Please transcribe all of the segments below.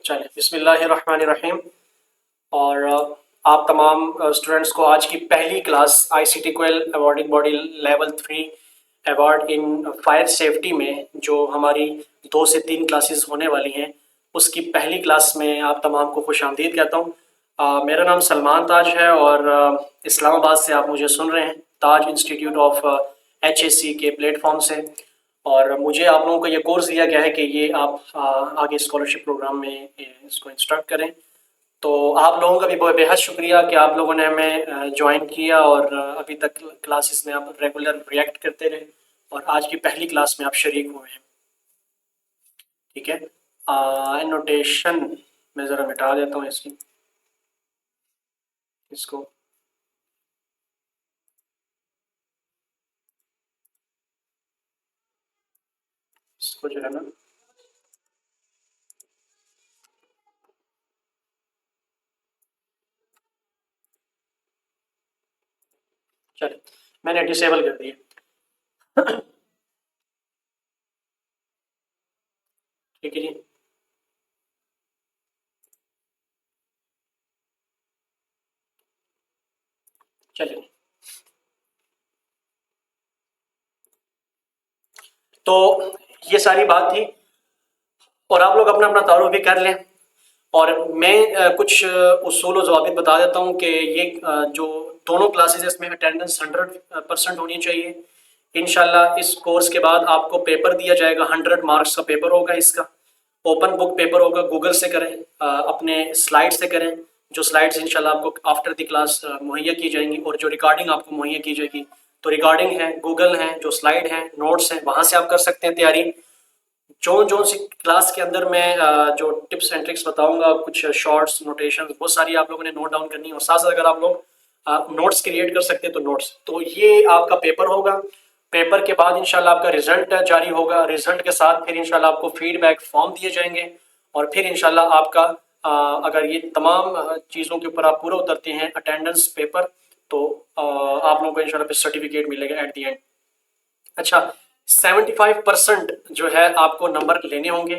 चलिए बिस्मिल्लाहिर्रहमानिर्रहीम। और आप तमाम स्टूडेंट्स को आज की पहली class ICT Coyle awarding body level 3 award in fire safety में जो हमारी 2 से 3 क्लासेस होने वाली हैं उसकी पहली क्लास में आप तमाम को खुशामदीद कहता हूँ। मेरा नाम सलमान ताज है और इस्लामाबाद से आप मुझे सुन रहे हैं, ताज इंस्टीट्यूट ऑफ एचएससी के प्लेटफॉर्म से। और मुझे आप लोगों को ये कोर्स दिया गया है कि ये आप आगे स्कॉलरशिप प्रोग्राम में इसको इंस्ट्रक्ट करें। तो आप लोगों का भी बहुत बेहद शुक्रिया कि आप लोगों ने हमें ज्वाइन किया और अभी तक क्लासेस में आप रेगुलर रिएक्ट करते रहे और आज की पहली क्लास में आप शरीक हुए हैं। ठीक है, नोटेशन मैं ज़रा मिटा देता हूँ इसको। जो है ना, चलिए मैंने डिसेबल कर दिया। ठीक है जी। चलिए, तो ये सारी बात थी और आप लोग अपना अपना तारुफ भी कर लें। और मैं कुछ उसूल और ज़वाबित बता देता हूँ कि ये जो दोनों क्लासेस है इसमें अटेंडेंस 100% होनी चाहिए। इंशाल्लाह इस कोर्स के बाद आपको पेपर दिया जाएगा, 100 मार्क्स का पेपर होगा। इसका ओपन बुक पेपर होगा, गूगल से करें, अपने स्लाइड से करें। जो स्लाइड्स इंशाल्लाह आपको आफ्टर द क्लास मुहैया की जाएंगी और जो रिकॉर्डिंग आपको मुहैया की जाएगी, तो रिकॉर्डिंग है, गूगल है, जो स्लाइड है, नोट्स हैं, वहाँ से आप कर सकते हैं तैयारी। जो जो सी क्लास के अंदर मैं जो टिप्स एंड ट्रिक्स बताऊंगा, कुछ शॉर्ट्स नोटेशन, वो सारी आप लोगों ने नोट डाउन करनी है। और साथ साथ अगर आप लोग नोट्स क्रिएट कर सकते हैं तो नोट्स, तो ये आपका पेपर होगा। पेपर के बाद इंशाल्लाह आपका रिजल्ट जारी होगा। रिजल्ट के साथ फिर इंशाल्लाह आपको फीडबैक फॉर्म दिए जाएंगे और फिर इंशाल्लाह आपका अगर ये तमाम चीज़ों के ऊपर आप पूरा उतरते हैं, अटेंडेंस पेपर, तो आप लोगों को इंशाल्लाह फिर सर्टिफिकेट मिलेगा एट द एंड। अच्छा, 75% जो है आपको नंबर लेने होंगे।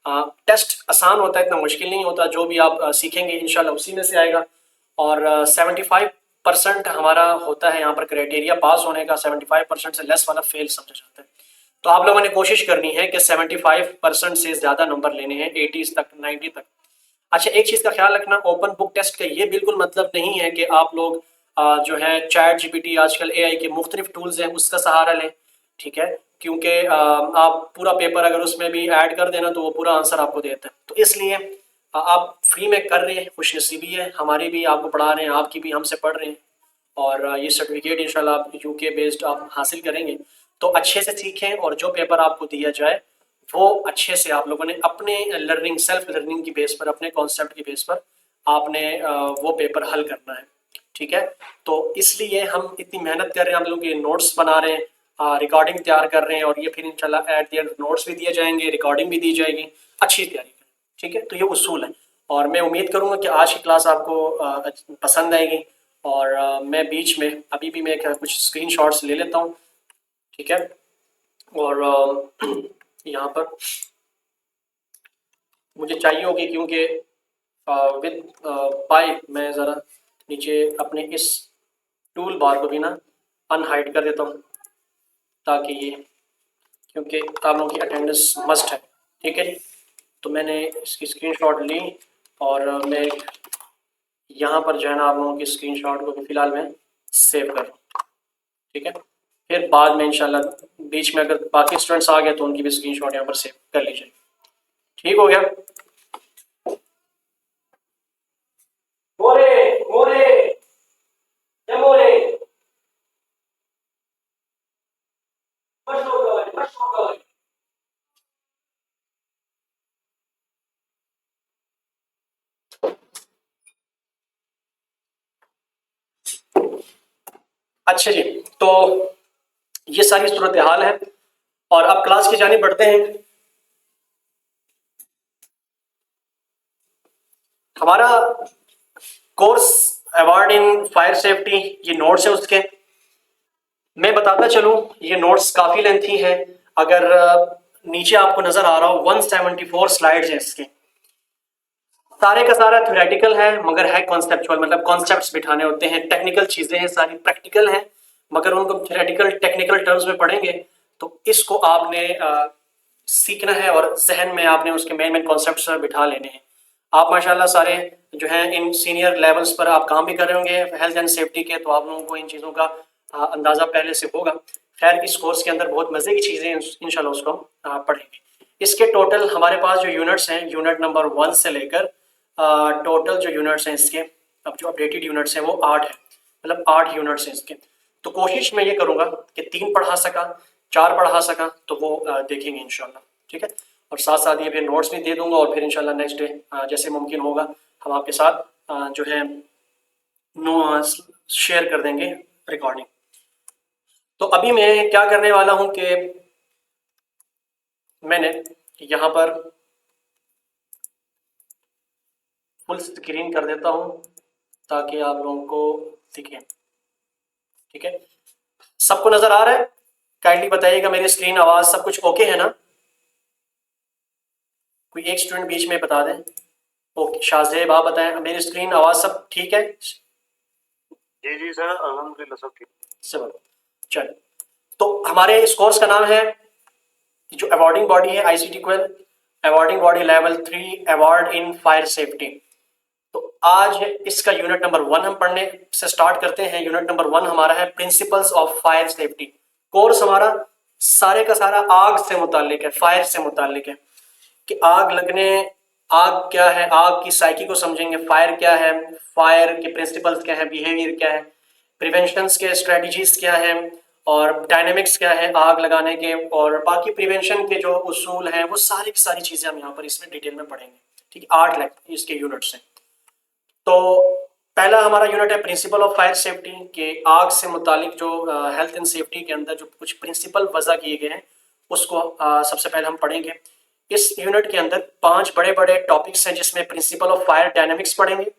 टेस्ट आसान होता है, इतना मुश्किल नहीं होता। जो भी आप सीखेंगे इंशाल्लाह उसी में से आएगा। और 75% हमारा होता है यहाँ पर क्राइटेरिया पास होने का। 75% से लेस वाला फेल समझा जाता है। तो आप लोगों ने कोशिश करनी है कि 75% से ज़्यादा नंबर लेने हैं, 80s तक, 90 तक। अच्छा, एक चीज़ का ख्याल रखना, ओपन बुक टेस्ट का ये बिल्कुल मतलब नहीं है कि आप लोग जो है चैट जीपीटी, आजकल एआई के मुख्तलिफ टूल्स हैं, उसका सहारा लें। ठीक है, क्योंकि आप पूरा पेपर अगर उसमें भी ऐड कर देना तो वो पूरा आंसर आपको देता है। तो इसलिए आप फ्री में कर रहे हैं, खुशनसीबी है हमारी भी, आपको पढ़ा रहे हैं, आपकी भी हमसे पढ़ रहे हैं। और ये सर्टिफिकेट इंशाल्लाह आप यूके बेस्ड आप हासिल करेंगे। तो अच्छे से सीखें और जो पेपर आपको दिया जाए वो अच्छे से आप लोगों ने अपने लर्निंग, सेल्फ लर्निंग की बेस पर, अपने कॉन्सेप्ट की बेस पर आपने वो पेपर हल करना है। ठीक है, तो इसलिए हम इतनी मेहनत कर रहे हैं, हम लोग ये नोट्स बना रहे हैं, रिकॉर्डिंग तैयार कर रहे हैं और ये फिर इंशाल्लाह एट द एंड नोट्स भी दिए जाएंगे, रिकॉर्डिंग भी दी जाएगी। अच्छी तैयारी करें। ठीक है, तो ये उसूल है और मैं उम्मीद करूँगा कि आज की क्लास आपको पसंद आएगी। और मैं बीच में अभी भी मैं कुछ स्क्रीनशॉट्स ले लेता हूँ। ठीक है, और यहाँ पर मुझे चाहिए होगी क्योंकि विद पाई मैं ज़रा नीचे अपने इस टूल बार को भी ना अनहाइड कर देता हूँ ताकि ये, क्योंकि आप लोगों की अटेंडेंस मस्ट है। ठीक है जी, तो मैंने इसकी स्क्रीनशॉट ली और मैं यहाँ पर जो है ना आप लोगों की स्क्रीनशॉट को भी फिलहाल मैं सेव कर रहा हूँ। ठीक है, फिर बाद में इंशाल्लाह बीच में अगर बाकी स्टूडेंट्स आ गए तो उनकी भी स्क्रीनशॉट यहाँ पर सेव कर लीजिए। ठीक हो गया? मोरे मोरे मोरे अच्छा जी, तो ये सारी सूरत हाल है और अब क्लास की जानी बढ़ते हैं। हमारा course award in fire safety, ये नोट्स है उसके। मैं बताता चलूं, ये नोट्स काफ़ी लेंथी है। अगर नीचे आपको नज़र आ रहा हो 174 स्लाइड्स हैं इसके। सारे का सारा थ्योरेटिकल है मगर है कॉन्सेप्चुअल, मतलब कॉन्सेप्ट्स बिठाने होते हैं, टेक्निकल चीजें हैं, सारी प्रैक्टिकल हैं मगर उनको थ्योरेटिकल टेक्निकल टर्म्स में पढ़ेंगे। तो इसको आपने सीखना है और जहन में आपने उसके मेन मेन कॉन्सेप्ट्स बिठा लेने हैं। आप माशाल्लाह सारे जो है इन सीनियर लेवल्स पर आप काम भी कर रहे होंगे हेल्थ एंड सेफ्टी के, तो आप लोगों को इन चीज़ों का अंदाज़ा पहले से होगा। खैर इस कोर्स के अंदर बहुत मज़े की चीज़ें इंशाल्लाह उसको पढ़ेंगे। इसके टोटल हमारे पास जो यूनिट्स हैं, यूनिट नंबर 1 से लेकर टोटल जो यूनिट्स हैं इसके, अब जो अपडेटेड यूनिट्स हैं वो 8 है, मतलब 8 यूनिट्स हैं इसके। तो कोशिश मैं ये करूँगा कि 3 पढ़ा सका, 4 पढ़ा सका, तो वो देखेंगे इंशाल्लाह, ठीक है। और साथ साथ ये फिर नोट्स भी दे दूंगा और फिर इंशाल्लाह नेक्स्ट डे जैसे मुमकिन होगा हम आपके साथ जो है नो शेयर कर देंगे रिकॉर्डिंग। तो अभी मैं क्या करने वाला हूं कि मैंने यहाँ पर फुल स्क्रीन कर देता हूं ताकि आप लोगों को दिखे, ठीक है। सबको नजर आ रहा है? काइंडली बताइएगा मेरी स्क्रीन, आवाज सब कुछ ओके है ना? कोई एक स्टूडेंट बीच में बता दें। ओके, शाहजेब आप बताएं मेरी स्क्रीन आवाज सब ठीक है? जी जी सर, अल्हम्दुलिल्लाह सब ठीक। सब चल। तो हमारे इस कोर्स का नाम है, जो अवार्डिंग बॉडी है ICT quail awarding body level 3 award in fire safety. तो आज इसका यूनिट नंबर 1 हम पढ़ने से स्टार्ट करते हैं। यूनिट नंबर 1 हमारा है principles of fire safety. Course हमारा सारे का सारा आग से मुतालिक है, फायर से मुतालिक है कि आग लगने, आग क्या है, आग की साइकी को समझेंगे, फायर क्या है, फायर के प्रिंसिपल्स क्या है, बिहेवियर क्या है, प्रिवेंशंस के स्ट्रेटजीज क्या है और डायनेमिक्स क्या है आग लगाने के, और बाकी प्रिवेंशन के जो उसूल हैं वो सारी की सारी चीजें हम यहाँ पर इसमें डिटेल में पढ़ेंगे, ठीक है। 8 इसके यूनिट्स हैं। तो पहला हमारा यूनिट है प्रिंसिपल ऑफ फायर सेफ्टी के आग से मुतालिक जो हेल्थ एंड सेफ्टी के अंदर जो कुछ प्रिंसिपल वजह किए गए हैं उसको सबसे पहले हम पढ़ेंगे। इस यूनिट के अंदर 5 बड़े बड़े टॉपिक्स हैं जिसमें प्रिंसिपल ऑफ फायर डायनेमिक्स पढ़ेंगे,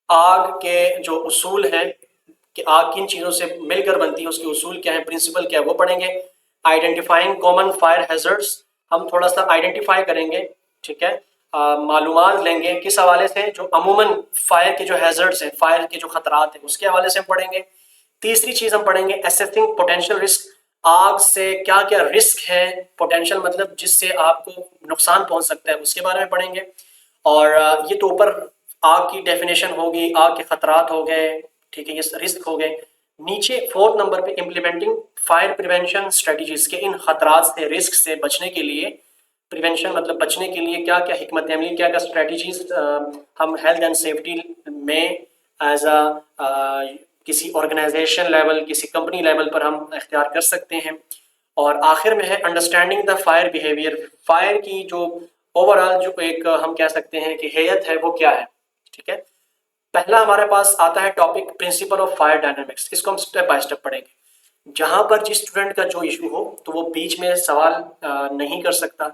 आग के जो उसूल हैं कि आग किन चीज़ों से मिलकर बनती है उसके उसूल क्या है, प्रिंसिपल क्या है वो पढ़ेंगे। आइडेंटिफाइंग कॉमन फायर हैजर्ड्स, हम थोड़ा सा आइडेंटिफाई करेंगे, ठीक है। मालूमात लेंगे किस हवाले से, जो अमूमन फायर के जो हैजर्ड्स हैं, फायर के जो खतरात हैं उसके हवाले से हम पढ़ेंगे। तीसरी चीज़ हम पढ़ेंगे असेसिंग पोटेंशियल रिस्क, आग से क्या क्या रिस्क है, पोटेंशियल मतलब जिससे आपको नुकसान पहुंच सकता है उसके बारे में पढ़ेंगे। और ये तो ऊपर आग की डेफिनेशन होगी, आग के खतरात हो गए, ठीक है, ये रिस्क हो गए। नीचे 4th नंबर पे इम्प्लीमेंटिंग फायर प्रिवेंशन स्ट्रेटजीज के इन खतरात से, रिस्क से बचने के लिए, प्रिवेंशन मतलब बचने के लिए क्या क्या हिकमत अमली, क्या क्या स्ट्रेटजीज हम हेल्थ एंड सेफ्टी में एज अ किसी ऑर्गेनाइजेशन लेवल, किसी कंपनी लेवल पर हम इख्तियार कर सकते हैं। और आखिर में है understanding the fire behaviour, fire की जो ओवरऑल जो एक हम कह सकते हैं कि हैयत है वो क्या है, ठीक है। पहला हमारे पास आता है topic principle of fire dynamics, इसको हम स्टेप बाय स्टेप पढ़ेंगे। जहां पर जिस स्टूडेंट का जो इशू हो तो वो बीच में सवाल नहीं कर सकता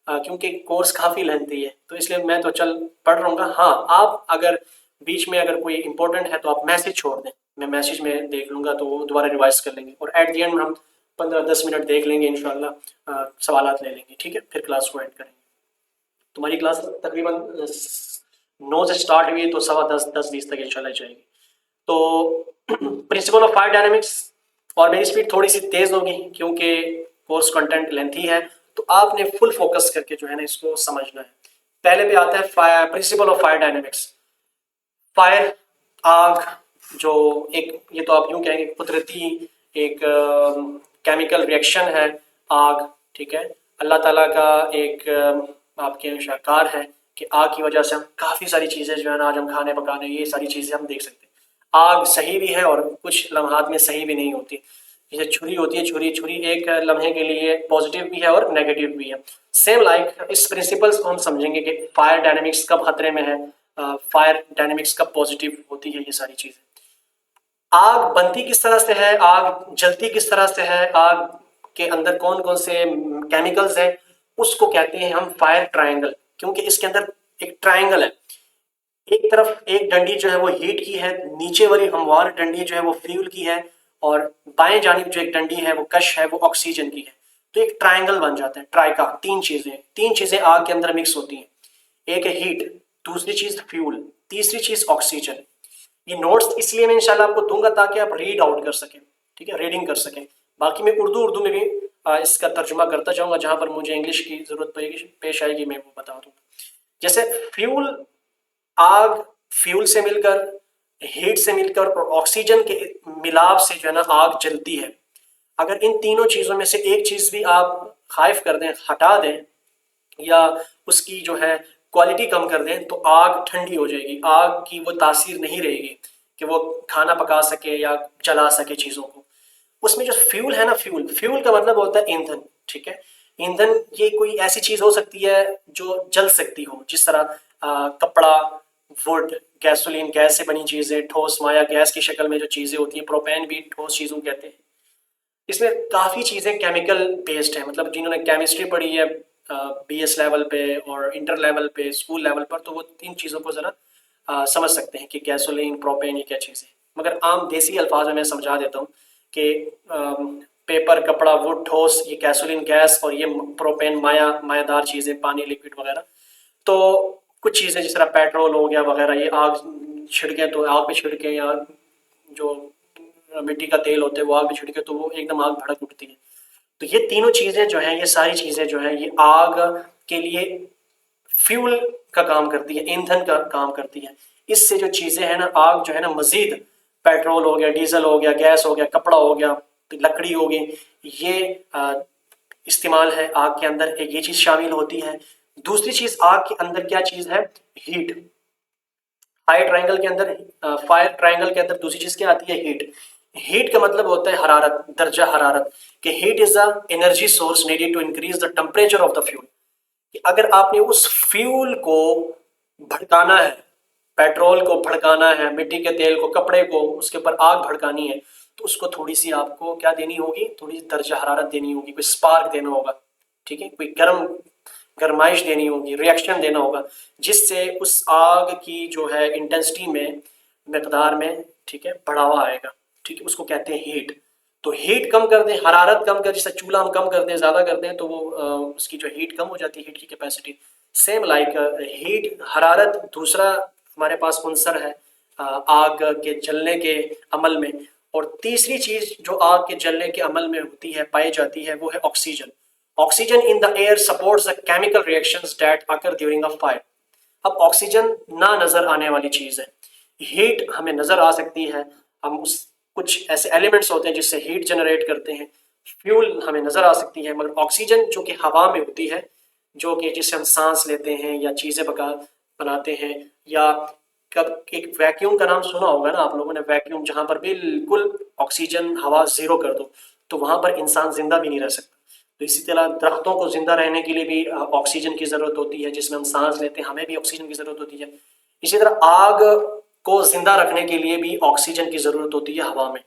क्योंकि कोर्स काफ़ी लेंथी है, तो इसलिए मैं तो चल पढ़ रहूँगा। हाँ, आप अगर बीच में अगर कोई इंपॉर्टेंट है तो आप मैसेज छोड़ दें, मैं मैसेज में देख लूँगा तो दोबारा रिवाइज कर लेंगे और एट द एंड हम 15-10 मिनट देख लेंगे इंशाल्लाह, सवालात ले लेंगे, ठीक है, फिर क्लास को एंड करेंगे। तुम्हारी क्लास तकरीबन 9 से स्टार्ट हुई तो 10:15-10:20 तक इंशाल्लाह जाएगी। तो प्रिंसिपल ऑफ फायर डायनेमिक्स, और मेरी स्पीड थोड़ी सी तेज़ होगी क्योंकि कोर्स कंटेंट लेंथी है, तो आपने फुल फोकस करके जो है ना इसको समझना है। पहले भी आता है fire principle of fire dynamics. Fire, आग, जो एक, ये तो आप यूँ कहेंगे कुदरती एक केमिकल रिएक्शन है आग, ठीक है। अल्लाह ताला का एक आपके शाहकार है कि आग की वजह से हम काफ़ी सारी चीज़ें जो है ना आज हम खाने पकाने ये सारी चीज़ें हम देख सकते हैं। आग सही भी है और कुछ लम्हात में सही भी नहीं होती। जैसे छुरी होती है, छुरी एक लम्हे के लिए पॉजिटिव भी है और नेगेटिव भी है। सेम लाइक इस प्रिंसिपल्स को हम समझेंगे कि फायर डायनेमिक्स कब खतरे में है, फायर डायनेमिक्स कब पॉजिटिव होती है, ये सारी चीज़ें। आग बनती किस तरह से है, आग जलती किस तरह से है, आग के अंदर कौन कौन से केमिकल्स हैं, उसको कहते हैं हम फायर ट्रायंगल, क्योंकि इसके अंदर एक ट्रायंगल है। एक तरफ एक डंडी जो है वो हीट की है, नीचे वाली हमवार डंडी जो है वो फ्यूल की है, और बाएं जानिब जो एक डंडी है वो कश है वो ऑक्सीजन की है। तो एक ट्रायंगल बन जाता है, ट्राइका, तीन चीजें आग के अंदर मिक्स होती हैं। एक है हीट, दूसरी चीज फ्यूल, तीसरी चीज ऑक्सीजन। ये नोट्स इसलिए मैं इंशाल्लाह आपको दूंगा ताकि आप रीड आउट कर सकें, ठीक है, रीडिंग कर सकें। बाकी मैं उर्दू में भी इसका तर्जुमा करता जाऊंगा, जहां पर मुझे इंग्लिश की जरूरत पड़ेगी पेश आएगी मैं वो बता दूंगा। जैसे फ्यूल, आग फ्यूल से मिलकर, हीट से मिलकर और ऑक्सीजन के मिलाप से जो है ना आग जलती है। अगर इन तीनों चीजों में से एक चीज भी आप खाइफ कर दें, हटा दें, या उसकी जो है क्वालिटी कम कर दें, तो आग ठंडी हो जाएगी, आग की वो तासीर नहीं रहेगी कि वो खाना पका सके या जला सके चीज़ों को। उसमें जो फ्यूल है ना, फ्यूल फ्यूल का मतलब होता है ईंधन, ठीक है। ईंधन ये कोई ऐसी चीज़ हो सकती है जो जल सकती हो, जिस तरह कपड़ा, वुड, गैसोलीन, गैस से बनी चीज़ें, ठोस माया गैस की शक्ल में जो चीज़ें होती हैं, प्रोपेन भी ठोस चीज़ों कहते हैं। इसमें काफ़ी चीज़ें केमिकल बेस्ड है, मतलब जिन्होंने केमिस्ट्री पढ़ी है बीएस लेवल पे और इंटर लेवल पे, स्कूल लेवल पर, तो वो इन चीज़ों को ज़रा समझ सकते हैं कि गैसोलीन, प्रोपेन ये क्या चीज़ है। मगर आम देसी अल्फाज में मैं समझा देता हूँ कि पेपर, कपड़ा, वुड, ठोस, ये गैसोलीन गैस, और ये प्रोपेन मायादार चीज़ें, पानी, लिक्विड वगैरह। तो कुछ चीज़ें जिस तरह पेट्रोल हो गया वगैरह, ये आग छिड़के तो आग पे छिड़के, या जो मिट्टी का तेल होता है वो आग पे छिड़के तो वो एकदम आग भड़क उठती है। तो ये तीनों चीज़ें जो हैं, ये सारी चीज़ें जो हैं, ये आग के लिए फ्यूल का काम करती है, ईंधन का काम करती है। इससे जो चीज़ें हैं ना, आग जो है ना मज़ीद, पेट्रोल हो गया, डीजल हो गया, गैस हो गया, कपड़ा हो गया, लकड़ी हो गई, ये इस्तेमाल है आग के अंदर, एक ये चीज़ शामिल होती है। दूसरी चीज़ आग के अंदर क्या चीज़ है? हीट। फायर ट्रायंगल के अंदर, फायर ट्रायंगल के अंदर दूसरी चीज़ क्या आती है? हीट। हीट का मतलब होता है हरारत, दर्जा हरारत, कि heat is a energy source needed to increase the temperature of the fuel. अगर आपने उस फ्यूल को भड़काना है, पेट्रोल को भड़काना है, मिट्टी के तेल को, कपड़े को, उसके ऊपर आग भड़कानी है, तो उसको थोड़ी सी आपको क्या देनी होगी? थोड़ी सी दर्जा हरारत देनी होगी, कोई स्पार्क देना होगा, ठीक है, कोई गरमाइश देनी होगी, रिएक्शन देना होगा, जिससे उस आग की जो है इंटेंसिटी में, मकदार में, ठीक है, बढ़ावा आएगा, ठीक है, उसको कहते हैं हीट। तो हीट कम कर दें, हरारत कम कर, जैसे चूल्हा हम कम कर दें, ज़्यादा कर दें, तो वो उसकी जो हीट कम हो जाती है, हीट की कैपेसिटी। सेम लाइक हीट, हरारत दूसरा हमारे पास अंसर है आग के जलने के अमल में। और तीसरी चीज़ जो आग के जलने के अमल में होती है, पाई जाती है, वो है oxygen. Oxygen in the air supports the chemical reactions that occur during a fire. अब ऑक्सीजन ना नज़र आने वाली चीज़ है, हीट हमें नज़र आ सकती है, हम उस कुछ ऐसे एलिमेंट्स होते हैं जिससे हीट जनरेट करते हैं, फ्यूल हमें नज़र आ सकती है, मगर ऑक्सीजन जो कि हवा में होती है, जो कि जिससे हम सांस लेते हैं या चीज़ें बनाते हैं, या कब एक वैक्यूम का नाम सुना होगा ना आप लोगों ने, वैक्यूम, जहाँ पर बिल्कुल ऑक्सीजन हवा ज़ीरो कर दो तो वहाँ पर इंसान जिंदा भी नहीं रह सकता। तो इसी तरह दरख्तों को जिंदा रहने के लिए भी ऑक्सीजन की ज़रूरत होती है, जिसमें हम सांस लेते हैं, हमें भी ऑक्सीजन की ज़रूरत होती है। इसी तरह आग को जिंदा रखने के लिए भी ऑक्सीजन की ज़रूरत होती है हवा में।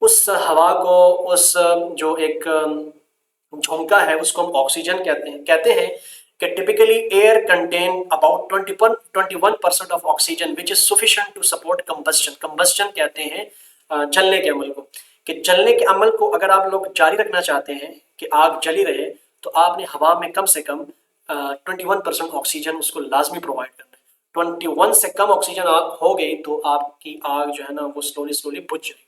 उस हवा को, उस जो एक झोंका है, उसको हम ऑक्सीजन कहते हैं कि typically air contain about 21% of oxygen which is sufficient to support combustion. Combustion कहते हैं जलने के अमल को, कि जलने के अमल को अगर आप लोग जारी रखना चाहते हैं कि आग जली रहे, तो आपने हवा में कम से कम 21% ऑक्सीजन उसको लाजमी प्रोवाइड करना है। 21 से कम ऑक्सीजन हो गई तो आपकी आग जो है ना वो स्लोली स्लोली बुझ जाएगी।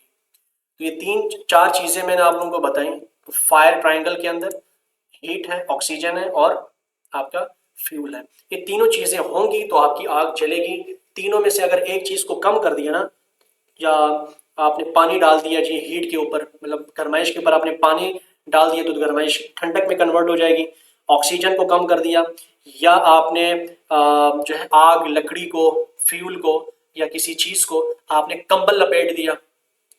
तो ये तीन चार चीज़ें मैंने आप लोगों को बताई। तो फायर ट्रायंगल के अंदर हीट है, ऑक्सीजन है और आपका फ्यूल है। ये तीनों चीज़ें होंगी तो आपकी आग जलेगी। तीनों में से अगर एक चीज़ को कम कर दिया ना, या आपने पानी डाल दिया जी हीट के ऊपर, मतलब गरमाइश के ऊपर आपने पानी डाल दिया, तो गरमाइश ठंडक में कन्वर्ट हो जाएगी। ऑक्सीजन को कम कर दिया, या आपने जो है आग, लकड़ी को, फ्यूल को या किसी चीज़ को आपने कंबल लपेट दिया,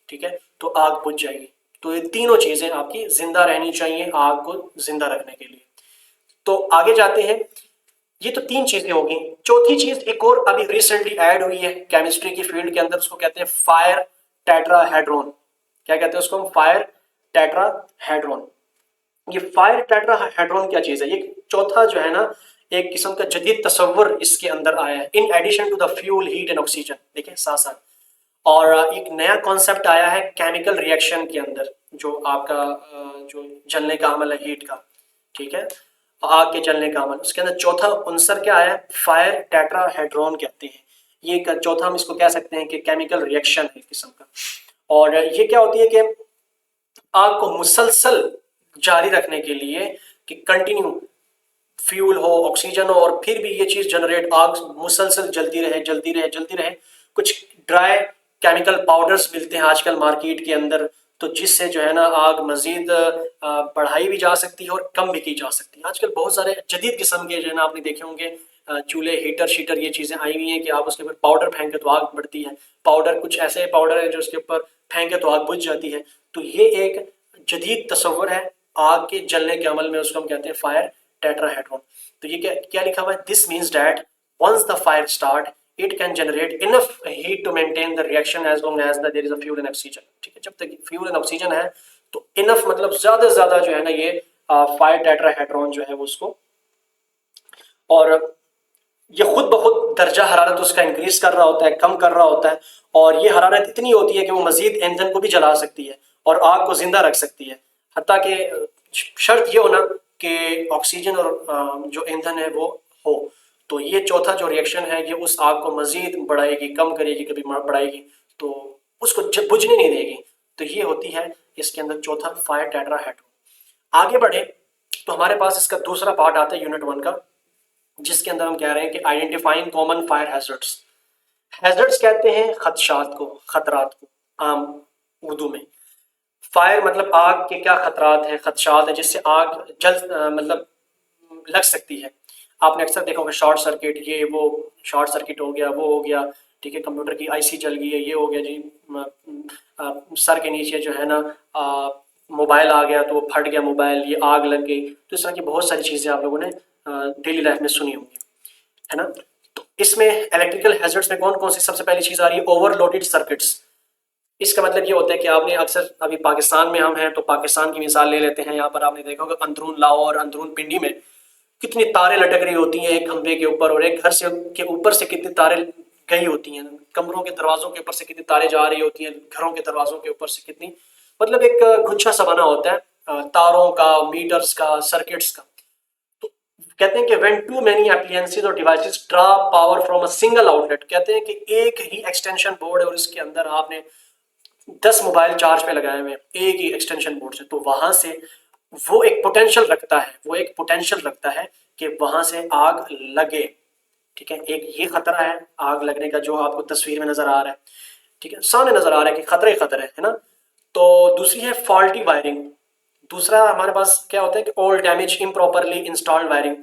ठीक है, तो आग बुझ जाएगी। तो ये तीनों चीज़ें आपकी जिंदा रहनी चाहिए आग को जिंदा रखने के लिए। तो आगे जाते हैं। ये तो तीन चीजें होगी। चौथी चीज एक और अभी रिसेंटली ऐड हुई है केमिस्ट्री की फील्ड के अंदर, उसको कहते हैं फायर टेट्राहेड्रॉन। क्या कहते हैं उसको? Fire tetrahedron. ये फायर टेट्राहेड्रॉन क्या चीज है? ये चौथा जो है ना, एक किस्म का जदीद तस्वर इसके अंदर आया है, in addition to the fuel, heat and oxygen. देखिए साथ साथ, और एक नया कॉन्सेप्ट आया है केमिकल रिएक्शन के अंदर, जो आपका जो जलने का अमल है हीट का, ठीक है। आग के जलने का अमल। उसके अंदर चौथा अंसर क्या है, फायर टेट्राहेड्रॉन कहते हैं। ये एक चौथा हम इसको कह सकते हैं कि केमिकल रिएक्शन है एक किस्म का। और ये क्या होती है कि आग को मुसलसल जारी रखने के लिए, कि कंटिन्यू फ्यूल हो, ऑक्सीजन हो, और फिर भी ये चीज जनरेट, आग मुसलसल जलती रहे जलती रहे जलती रहे। कुछ ड्राई केमिकल पाउडर्स मिलते हैं आजकल मार्केट के अंदर, तो जिससे जो है ना आग मजीद बढ़ाई भी जा सकती है और कम भी की जा सकती है। आजकल बहुत सारे जदीद किस्म के जो है ना आपने देखे होंगे चूल्हे, हीटर शीटर, ये चीज़ें आई हुई हैं कि आप उसके ऊपर पाउडर फेंके तो आग बढ़ती है। पाउडर, कुछ ऐसे पाउडर है जो उसके ऊपर फेंके तो आग बुझ जाती है। तो ये एक जदीद तस्वर है आग के जलने के अमल में, उसको हम कहते हैं फायर टेट्राहेड्रॉन। तो ये क्या क्या लिखा हुआ है, this means that once the fire start it can generate enough heat to maintain the reaction as long as there is a fuel and oxygen. ठीक है, जब तक फ्यूल एंड ऑक्सीजन है तो इनफ मतलब ज्यादा से ज्यादा जो है ना ये फायर टेट्राहेड्रॉन जो है वो उसको, और ये खुद ब खुद दर्जा हरारत उसका इंक्रीज कर रहा होता है, कम कर रहा होता है, और ये हरारत इतनी होती है कि वो मजीद ईंधन को भी जला सकती है और आग को जिंदा रख सकती है। हत्ता कि शर्त ये होना कि ऑक्सीजन और जो ईंधन है वो हो। तो ये चौथा जो रिएक्शन है ये उस आग को मजीद बढ़ाएगी, कम करेगी, कभी बढ़ाएगी, तो उसको बुझने नहीं देगी। तो ये होती है इसके अंदर चौथा फायर टेट्राहेड्रॉन। आगे बढ़े तो हमारे पास इसका दूसरा पार्ट आता है यूनिट 1 का, जिसके अंदर हम कह रहे हैं कि identifying common fire hazards. Hazards कहते हैं खदशात को, खतरात को आम उर्दू में। फायर मतलब आग के क्या खतरात हैं, खदशात हैं जिससे आग मतलब लग सकती है। आपने अक्सर देखा होगा शॉर्ट सर्किट, ये वो शॉर्ट सर्किट हो गया, वो हो गया, ठीक है, कंप्यूटर की आईसी जल गई है, ये हो गया जी, सर के नीचे जो है ना मोबाइल आ गया तो वो फट गया मोबाइल, ये आग लग गई। तो इस तरह की बहुत सारी चीज़ें आप लोगों ने डेली लाइफ में सुनी होंगी, है ना। तो इसमें इलेक्ट्रिकल हैजर्ड्स में कौन कौन सी सबसे पहली चीज़ आ रही है, ओवरलोडेड सर्किट्स। इसका मतलब ये होता है कि आपने अक्सर, अभी पाकिस्तान में हम हैं तो पाकिस्तान की मिसाल ले लेते हैं। यहाँ पर आपने देखा होगा अंदरून लाहौर, अंदरून पिंडी में कितनी तारें लटक रही होती हैं एक खंभे के ऊपर, और एक घर से के ऊपर से कितनी तारें गई होती हैं, कमरों के दरवाजों के ऊपर से कितनी तारें जा रही होती हैं, घरों के दरवाजों के ऊपर से कितनी, मतलब एक गुच्छा सा बना होता है तारों का, मीटर्स का, सर्किट्स का। तो कहते हैं कि व्हेन टू मेनी एप्लियंसेस और devices draw power from a single outlet, कहते हैं कि एक ही एक्सटेंशन बोर्ड है और इसके अंदर आपने 10 मोबाइल चार्ज पे लगाए हुए एक ही एक्सटेंशन बोर्ड से, तो वहां से वो एक पोटेंशियल रखता है, वो एक पोटेंशियल रखता है कि वहां से आग लगे। ठीक है, एक ये खतरा है आग लगने का जो आपको तस्वीर में नजर आ रहा है, ठीक है, सामने नजर आ रहा है कि खतरे खतरे है ना। तो दूसरी है फॉल्टी वायरिंग। दूसरा हमारे पास क्या होता है कि all damage improperly installed wiring,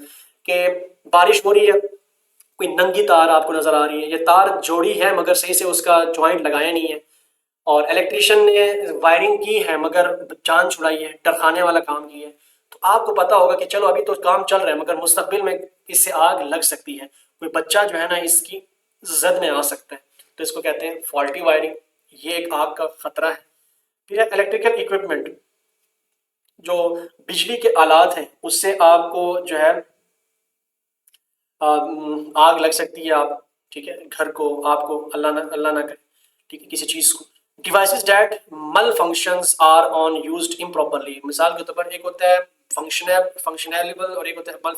के बारिश हो रही है, कोई नंगी तार आपको नजर आ रही है, ये तार जोड़ी है मगर सही से उसका ज्वाइंट लगाया नहीं है, और इलेक्ट्रिशियन ने वायरिंग की है मगर जान छुड़ाई है, टरखाने वाला काम किया है। तो आपको पता होगा कि चलो अभी तो काम चल रहा है मगर मुस्तकबिल में इससे आग लग सकती है, कोई बच्चा जो है ना इसकी जद में आ सकता है। तो इसको कहते हैं फॉल्टी वायरिंग, ये एक आग का खतरा है। फिर इलेक्ट्रिकल इक्विपमेंट, जो बिजली के आलात हैं उससे आपको जो है आग लग सकती है। आप, ठीक है, घर को, आपको अल्लाह ना करे, ठीक है, किसी चीज़ को। Devices that malfunctions are on used improperly, मिसाल के तौर पर एक होता है फंक्शनैलेबल और एक होता है मल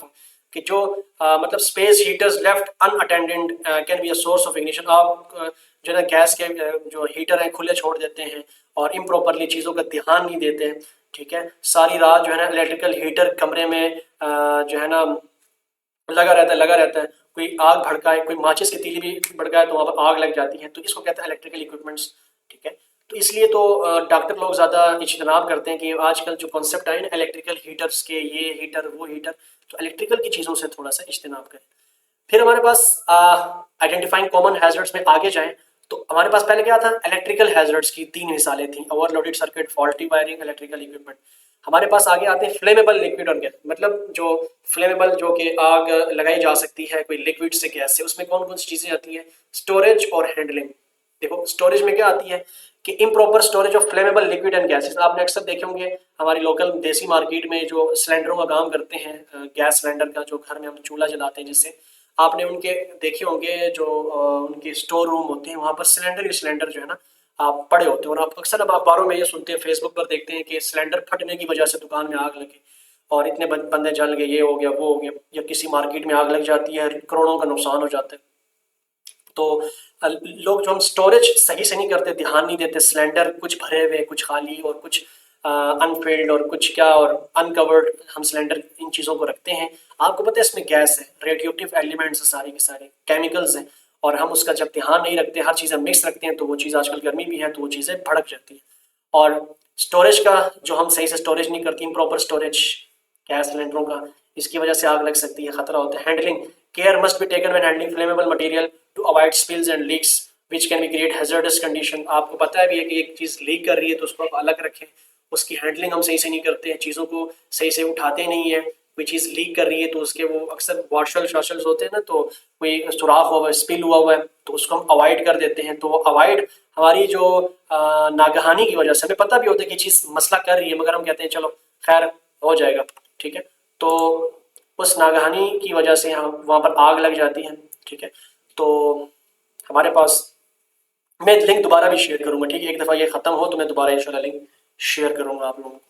कि जो मतलब space heaters left unattended can be a source of ignition. आप जो है ना गैस के जो हीटर हैं खुले छोड़ देते हैं और इम्प्रॉपरली चीज़ों का ध्यान नहीं देते हैं, ठीक है, सारी रात जो है ना इलेक्ट्रिकल हीटर कमरे में जो है ना लगा रहता है, कोई आग भड़काए, कोई माचिस की तीली भी भड़काए तो वहाँ पर आग लग जाती है। तो इसको कहते हैं इलेक्ट्रिकल इक्विपमेंट्स, ठीक है। तो इसलिए तो डॉक्टर लोग ज़्यादा इज्तनाब करते हैं कि आजकल जो कॉन्सेप्ट आए ना इलेक्ट्रिकल हीटर्स के, ये हीटर वो हीटर, तो इलेक्ट्रिकल की चीज़ों से थोड़ा सा इज्तनाब करें। फिर हमारे पास आइडेंटिफाइंग कॉमन हैजर्ड्स में आगे जाएं तो हमारे पास पहले क्या था, इलेक्ट्रिकल हैजर्ड्स की 3 मिसालें थी, overloaded circuit, faulty wiring, electrical equipment. हमारे पास आगे आते हैं फ्लेमेबल लिक्विड और गैस, मतलब जो फ्लेमेबल जो कि आग लगाई जा सकती है कोई लिक्विड से गैस से, उसमें कौन कौन सी चीज़ें आती हैं, स्टोरेज और हैंडलिंग। देखो स्टोरेज में क्या आती है कि improper storage of flammable liquid and gases. आपने अक्सर देखे होंगे हमारी लोकल देसी मार्केट में जो सिलेंडरों का काम करते हैं, गैस सिलेंडर का, जो घर में हम चूल्हा जलाते हैं जिससे, आपने उनके देखे होंगे जो उनके स्टोर रूम होते हैं वहाँ पर सिलेंडर ही सिलेंडर जो है ना आप पड़े होते हैं। और आप अक्सर अब अखबारों में ये सुनते हैं, फेसबुक पर देखते हैं कि सिलेंडर फटने की वजह से दुकान में आग लगी। और इतने बंदे जल गए, ये हो गया वो हो गया, या किसी मार्केट में आग लग जाती है, करोड़ों का नुकसान हो जाता है। तो लोग जो हम स्टोरेज सही से नहीं करते, ध्यान नहीं देते, सिलेंडर कुछ भरे हुए कुछ खाली और कुछ अनफिल्ड और कुछ क्या और अनकवर्ड हम सिलेंडर इन चीज़ों को रखते हैं। आपको पता है इसमें गैस है, रेडियोएक्टिव एलिमेंट्स सारी के सारे केमिकल्स हैं, और हम उसका जब ध्यान नहीं रखते, हर चीज़ें मिक्स रखते हैं, तो वो चीज़ आजकल गर्मी भी है तो वो चीज़ें भड़क जाती हैं। और स्टोरेज का जो हम सही से स्टोरेज नहीं करती, प्रॉपर स्टोरेज गैस सिलेंडरों का, इसकी वजह से आग लग सकती है, खतरा होता है। Handling care must be taken when handling flammable material to avoid spills and leaks which can be create hazardous condition. आपको पता है भी है कि एक चीज़ लीक कर रही है तो उसको आप अलग रखें, उसकी हैंडलिंग हम सही से नहीं करते हैं, चीज़ों को सही से उठाते नहीं है। कोई चीज़ लीक कर रही है तो उसके वो अक्सर वॉशल्स शॉशल्स होते हैं ना, तो कोई सुराख हुआ है, स्पिल हुआ है, तो उसको हम अवॉइड कर देते हैं। तो अवॉइड हमारी जो नागहानी की वजह से, हमें पता भी होता है कि चीज़ मसला कर रही है, मगर हम कहते हैं चलो खैर हो जाएगा, ठीक है। तो उस नागहानी की वजह से हम वहाँ पर आग लग जाती है, ठीक है। तो हमारे पास, मैं लिंक दोबारा भी शेयर करूँगा, ठीक है। एक दफ़ा ये ख़त्म हो तो मैं दोबारा इंशाल्लाह लिंक शेयर करूँगा आप लोगों को।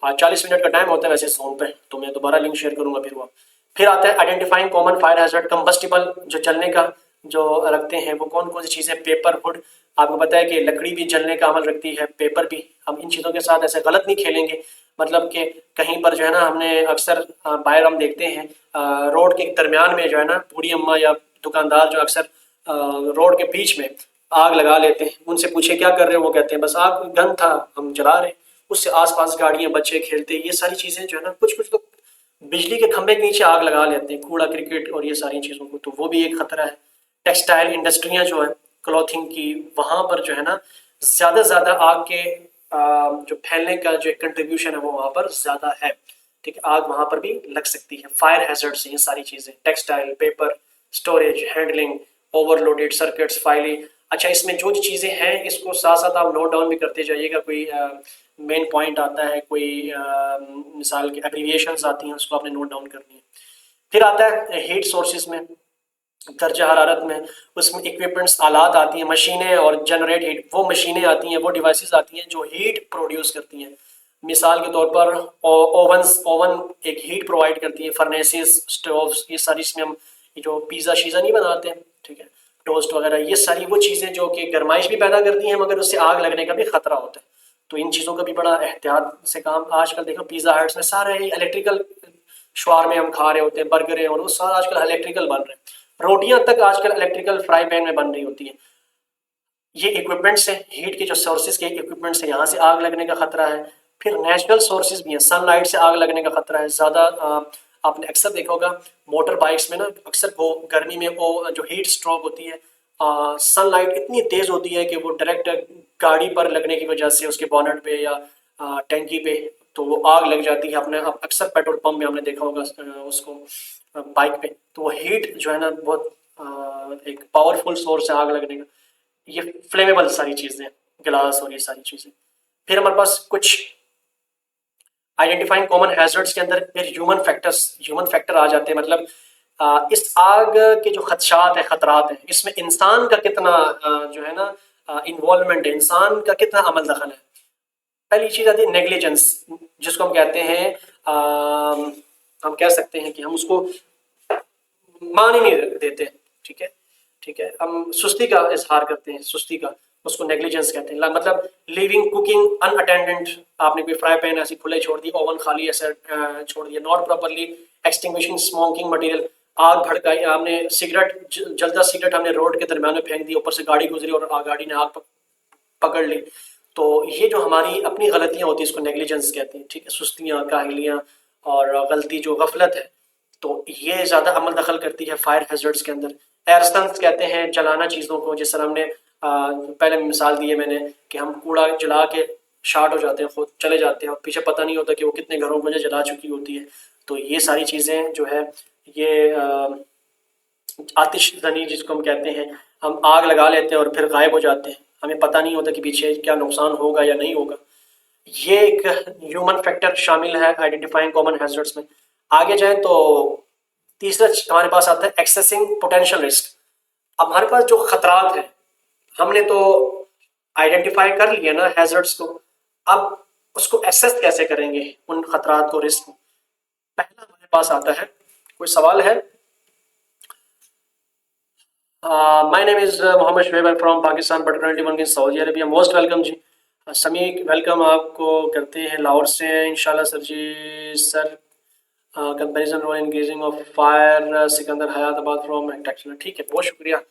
आज 40 मिनट का टाइम होता है वैसे सोम पे, तो मैं दोबारा लिंक शेयर करूँगा। फिर आता है identifying common fire hazard combustible, जो जलने का जो रखते हैं वो कौन कौन सी चीज़ें। पेपर, वुड, आपको पता है कि लकड़ी भी जलने का अमल रखती है, पेपर भी। हम इन चीज़ों के साथ ऐसे गलत नहीं खेलेंगे, मतलब कि कहीं पर जो है ना, हमने अक्सर बाहर हम देखते हैं रोड के दरमियान में जो है ना, बूढ़ी अम्मा या दुकानदार जो अक्सर रोड के बीच में आग लगा लेते हैं। उनसे पूछे क्या कर रहे हो, वो कहते हैं बस आग गन था हम जला रहे हैं। उससे आसपास गाड़ियां, बच्चे खेलते, ये सारी चीज़ें जो है ना, कुछ कुछ तो बिजली के खंभे के नीचे आग लगा लेते हैं, कूड़ा क्रिकेट और ये सारी चीज़ों को, तो वो भी एक खतरा है। टेक्सटाइल इंडस्ट्रियाँ जो है क्लॉथिंग की, वहाँ पर जो है ना ज़्यादा से ज़्यादा आग के जो फैलने का जो कंट्रीब्यूशन है वो वहाँ पर ज़्यादा है, ठीक है। आग वहाँ पर भी लग सकती है। फायर हैजर्ड्स, ये सारी चीज़ें, textile, paper, storage, handling, overloaded circuits, filing. अच्छा, इसमें जो चीज़ें हैं इसको साथ साथ आप नोट डाउन भी करते जाइएगा। कोई मेन पॉइंट आता है, कोई मिसाल की एब्रीविएशंस आती हैं, उसको आपने नोट डाउन करनी है। फिर आता है हीट सोर्सेज में, दर्जा हरारत में, उसमें इक्विपमेंट्स, आलात आती हैं, मशीनें और जनरेट हीट, वो मशीनें आती हैं, वो डिवाइसेस आती हैं जो हीट प्रोड्यूस करती हैं। मिसाल के तौर पर ओवन एक हीट प्रोवाइड करती है, फर्नेसेस, स्टोव्स, ये सारी, इसमें हम जो पिज़्ज़ा शीज़ा नहीं बनाते हैं, ठीक है, टोस्ट वगैरह, ये सारी वो चीज़ें जो कि गर्माइश भी पैदा करती हैं मगर उससे आग लगने का भी खतरा होता है। तो इन चीज़ों का भी बड़ा एहतियात से काम। आजकल देखो पिज़्ज़ा हट्स में सारे इलेक्ट्रिकल शुआर में हम खा रहे होते हैं, बर्गर और वो सारा आजकल इलेक्ट्रिकल बन रहे हैं। रोटियां तक आजकल इलेक्ट्रिकल फ्राई पैन में बन रही होती हैं। ये इक्विपमेंट्स है, हीट के जो सोर्सेज के इक्विपमेंट्स है, यहाँ से आग लगने का खतरा है। फिर नेचुरल सोर्सेज भी हैं, सनलाइट से आग लगने का खतरा है ज़्यादा। आपने अक्सर देखा होगा मोटर बाइक्स में ना, अक्सर वो गर्मी में वो जो हीट स्ट्रोक होती है, सनलाइट इतनी तेज़ होती है कि वो डायरेक्ट गाड़ी पर लगने की वजह से उसके बॉनेट पे या टैंकी पे तो वो आग लग जाती है। अपने अक्सर पेट्रोल पंप में हमने देखा होगा उसको बाइक पे, तो वो हीट जो है ना बहुत एक पावरफुल सोर्स है आग लगने का। ये फ्लेमेबल सारी चीज़ें, गिलास और ये सारी चीज़ें। फिर हमारे पास कुछ आइडेंटिफाइंग कॉमन हैजर्ड्स के अंदर फिर ह्यूमन फैक्टर आ जाते हैं। मतलब इस आग के जो खदशात है, खतरात हैं, इसमें इंसान का कितना जो है ना इन्वॉल्वमेंट है, इंसान का कितना अमल दखल है। पहली चीज़ आती है नेग्लिजेंस, जिसको हम कहते हैं हम कह सकते हैं कि हम उसको मान ही नहीं देते, ठीक है, ठीक है, हम सुस्ती का इजहार करते हैं, सुस्ती का, उसको नेग्लिजेंस कहते हैं। मतलब लिविंग कुकिंग अनअटेंडेंट, आपने कोई फ्राई पैन ऐसे खुले छोड़ दिया, ओवन खाली ऐसे छोड़ दिया, not properly extinguishing smoking material, आग भड़काई, आपने सिगरेट, जलता सिगरेट हमने रोड के दरमियान में फेंक दिया, ऊपर से गाड़ी गुजरी और गाड़ी ने आग पकड़ ली। तो ये जो हमारी अपनी गलतियाँ होती हैं इसको नेग्लिजेंस कहते हैं, ठीक है, सुस्तियाँ, काहलियाँ और गलती जो गफलत है, तो ये ज़्यादा अमल दखल करती है फायर हैजर्ड्स के अंदर। एयरस्टंस कहते हैं जलाना चीज़ों को, जिस तरह हमने पहले मिसाल दी है मैंने कि हम कूड़ा जला के शार्ट हो जाते हैं, खुद चले जाते हैं और पीछे पता नहीं होता कि वो कितने घरों को जला चुकी होती है। तो ये सारी चीज़ें जो है ये आतिशज़नी जिसको हम कहते हैं, हम आग लगा लेते हैं और फिर गायब हो जाते हैं, हमें पता नहीं होता कि पीछे क्या नुकसान होगा या नहीं होगा। ये एक ह्यूमन फैक्टर शामिल है आइडेंटिफाइंग कॉमन हैजर्ड्स में। आगे जाए तो तीसरा हमारे पास आता है एक्सेसिंग पोटेंशियल रिस्क। अब हमारे पास जो खतरात हैं, हमने तो आइडेंटिफाई कर लिया ना हैजर्ड्स को, अब उसको एक्सेस कैसे करेंगे उन खतरात को, रिस्क को। पहला हमारे पास आता है, कोई सवाल है? My name is Mohammad Shoaib from Pakistan but currently working in Saudi Arabia. Most welcome जी। समी वेलकम आपको करते हैं, लाहौर से हैं इंशाल्लाह सर जी। Sir comparison role increasing of fire Sikandar Hayatabad from textile. ठीक है, बहुत शुक्रिया।